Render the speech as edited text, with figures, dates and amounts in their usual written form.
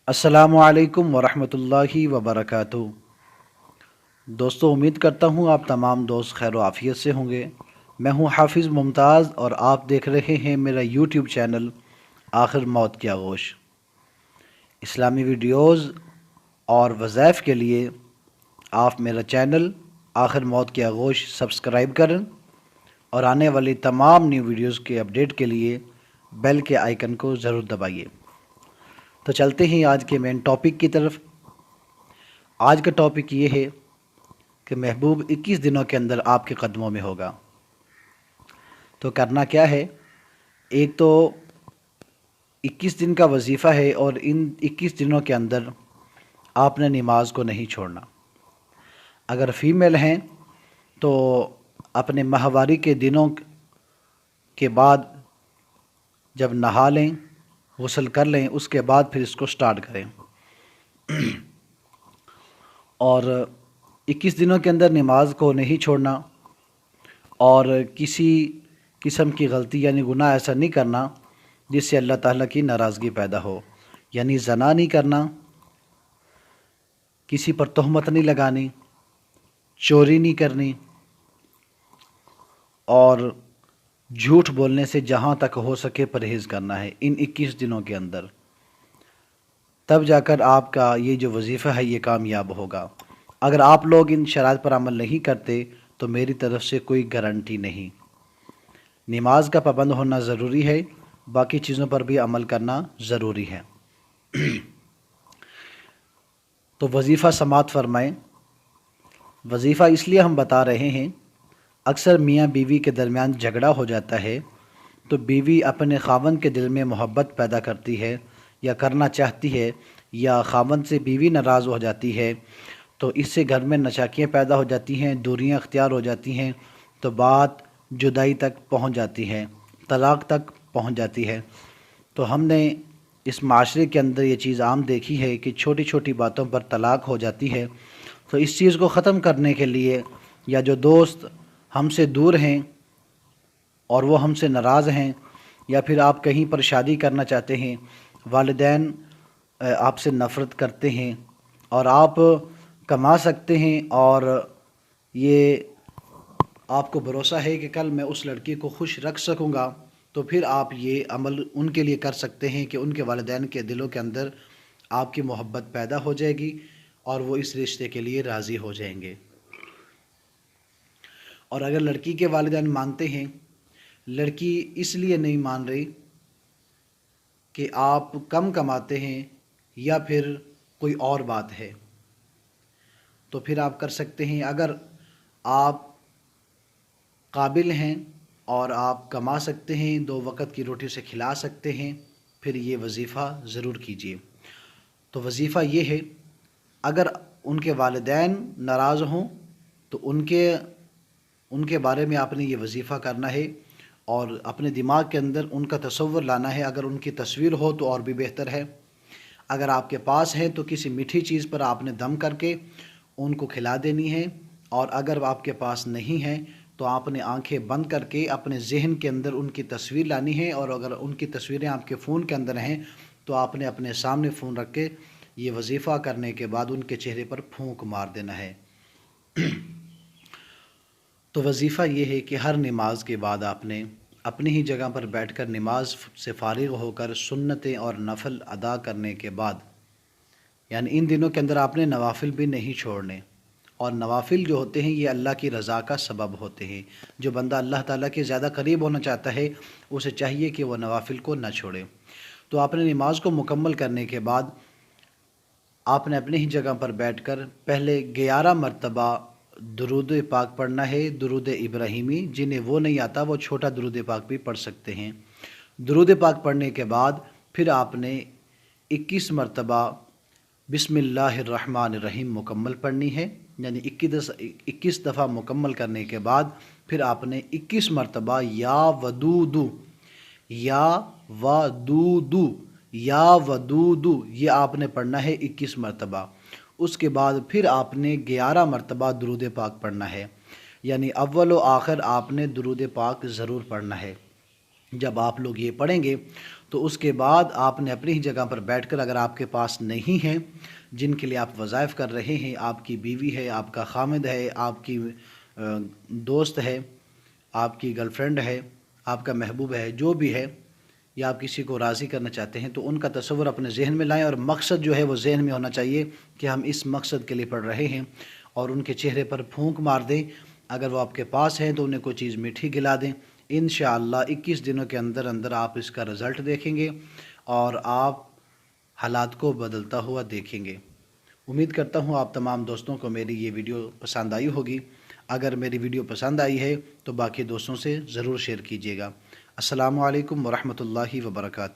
अस्सलामु अलैकुम वरहमतुल्लाहि वबरकातुहू। दोस्तों, उम्मीद करता हूँ आप तमाम दोस्त खैर आफ़ियत से होंगे। मैं हूँ हाफिज़ मुमताज़ और आप देख रहे हैं मेरा यूट्यूब चैनल आखिर मौत की आगोश। इस्लामी वीडियोज़ और वज़ाइफ के लिए आप मेरा चैनल आखिर मौत की आगोश सब्सक्राइब करें और आने वाली तमाम न्यू वीडियोज़ के अपडेट के लिए बेल के आइकन को ज़रूर दबाइए। तो चलते हैं आज के मेन टॉपिक की तरफ। आज का टॉपिक ये है कि महबूब 21 दिनों के अंदर आपके कदमों में होगा। तो करना क्या है, एक तो 21 दिन का वजीफ़ा है और इन 21 दिनों के अंदर आपने नमाज को नहीं छोड़ना। अगर फ़ीमेल हैं तो अपने माहवारी के दिनों के बाद जब नहा लें, गुस्ल कर लें, उसके बाद फिर इसको स्टार्ट करें और 21 दिनों के अंदर नमाज को नहीं छोड़ना और किसी किस्म की गलती यानी गुनाह ऐसा नहीं करना जिससे अल्लाह ताला की नाराज़गी पैदा हो। यानी ज़ना नहीं करना, किसी पर तोहमत नहीं लगानी, चोरी नहीं करनी और झूठ बोलने से जहाँ तक हो सके परहेज़ करना है इन 21 दिनों के अंदर। तब जाकर आपका ये जो वजीफ़ा है ये कामयाब होगा। अगर आप लोग इन शराइत पर अमल नहीं करते तो मेरी तरफ़ से कोई गारंटी नहीं। नमाज का पाबंद होना ज़रूरी है, बाकी चीज़ों पर भी अमल करना ज़रूरी है। तो वजीफ़ा समात फ़रमाएँ। वजीफ़ा इसलिए हम बता रहे हैं, अक्सर मियाँ बीवी के दरमियान झगड़ा हो जाता है तो बीवी अपने खावंद के दिल में मोहब्बत पैदा करती है या करना चाहती है, या खावंद से बीवी नाराज़ हो जाती है तो इससे घर में नचाकियाँ पैदा हो जाती हैं, दूरियाँ अख्तियार हो जाती हैं, तो बात जुदाई तक पहुँच जाती है, तलाक़ तक पहुँच जाती है। तो हमने इस माशरे के अंदर ये चीज़ आम देखी है कि छोटी छोटी बातों पर तलाक़ हो जाती है। तो इस चीज़ को ख़त्म करने के लिए, या जो दोस्त हमसे दूर हैं और वो हमसे नाराज़ हैं, या फिर आप कहीं पर शादी करना चाहते हैं, वालिदैन आपसे नफ़रत करते हैं और आप कमा सकते हैं और ये आपको भरोसा है कि कल मैं उस लड़की को खुश रख सकूँगा, तो फिर आप ये अमल उनके लिए कर सकते हैं कि उनके वालिदैन के दिलों के अंदर आपकी मोहब्बत पैदा हो जाएगी और वो इस रिश्ते के लिए राज़ी हो जाएंगे। और अगर लड़की के वालिदैन मानते हैं, लड़की इसलिए नहीं मान रही कि आप कम कमाते हैं या फिर कोई और बात है, तो फिर आप कर सकते हैं। अगर आप काबिल हैं और आप कमा सकते हैं, 2 वक़्त की रोटी से खिला सकते हैं, फिर ये वजीफ़ा ज़रूर कीजिए। तो वजीफ़ा ये है, अगर उनके वालिदैन नाराज़ हों तो उनके बारे में आपने ये वजीफ़ा करना है और अपने दिमाग के अंदर उनका तसव्वुर लाना है। अगर उनकी तस्वीर हो तो और भी बेहतर है। अगर आपके पास है तो किसी मीठी चीज़ पर आपने दम करके उनको खिला देनी है, और अगर आपके पास नहीं है तो आपने आंखें बंद करके अपने ज़हन के अंदर उनकी तस्वीर लानी है, और अगर उनकी तस्वीरें आपके फ़ोन के अंदर हैं तो आपने अपने सामने फ़ोन रख के ये वजीफ़ा करने के बाद उनके चेहरे पर फूंक मार देना है। तो वजीफ़ा ये है कि हर नमाज के बाद आपने अपनी ही जगह पर बैठकर नमाज से फ़ारिग होकर सुन्नतें और नफल अदा करने के बाद, यानी इन दिनों के अंदर आपने नवाफिल भी नहीं छोड़ने। और नवाफिल जो होते हैं ये अल्लाह की रज़ा का सबब होते हैं। जो बंदा अल्लाह ताला के ज़्यादा करीब होना चाहता है उसे चाहिए कि वह नवाफिल को न छोड़े। तो आपने नमाज को मुकम्मल करने के बाद आपने अपनी ही जगह पर बैठकर पहले 11 मरतबा दुरूद पाक पढ़ना है, दुरूद इब्राहिमी। जिन्हें वो नहीं आता वो छोटा दुरूद पाक भी पढ़ सकते हैं। दुरूद पाक पढ़ने के बाद फिर आपने 21 मरतबा बिस्मिल्लाहिर्रहमानिर्रहीम मुकम्मल पढ़नी है, यानी 21 दफ़ा मुकम्मल करने के बाद फिर आपने 21 मरतबा या वदूदू, या वदूदू, या वदूदू ये आपने पढ़ना है 21 मरतबा। उसके बाद फिर आपने 11 मरतबा दुरूद पाक पढ़ना है, यानी अव्वल व आखिर आपने दुरूद पाक ज़रूर पढ़ना है। जब आप लोग ये पढ़ेंगे تو اس کے بعد آپ نے اپنی ہی جگہ پر بیٹھ کر، اگر آپ کے پاس نہیں ہیں جن کے لیے آپ وظائف کر رہے ہیں، آپ کی بیوی ہے، آپ کا خامد ہے، آپ کی دوست ہے، آپ کی گرل فرینڈ ہے، آپ کا محبوب ہے، جو بھی ہے، یا آپ کسی کو راضی کرنا چاہتے ہیں، تو ان کا تصور اپنے ذہن میں لائیں، اور مقصد جو ہے وہ ذہن میں ہونا چاہیے کہ ہم اس مقصد کے لیے پڑھ رہے ہیں، اور ان کے چہرے پر پھونک مار دیں۔ اگر وہ آپ کے پاس ہیں تو انہیں کوئی چیز میٹھی گلا دیں۔ انشاءاللہ 21 دنوں کے اندر اندر آپ اس کا رزلٹ دیکھیں گے اور آپ حالات کو بدلتا ہوا دیکھیں گے۔ امید کرتا ہوں آپ تمام دوستوں کو میری یہ ویڈیو پسند آئی ہوگی۔ اگر میری ویڈیو پسند آئی ہے تو باقی دوستوں سے ضرور شیئر کیجیے گا۔ السلام علیکم ورحمۃ اللہ وبرکاتہ۔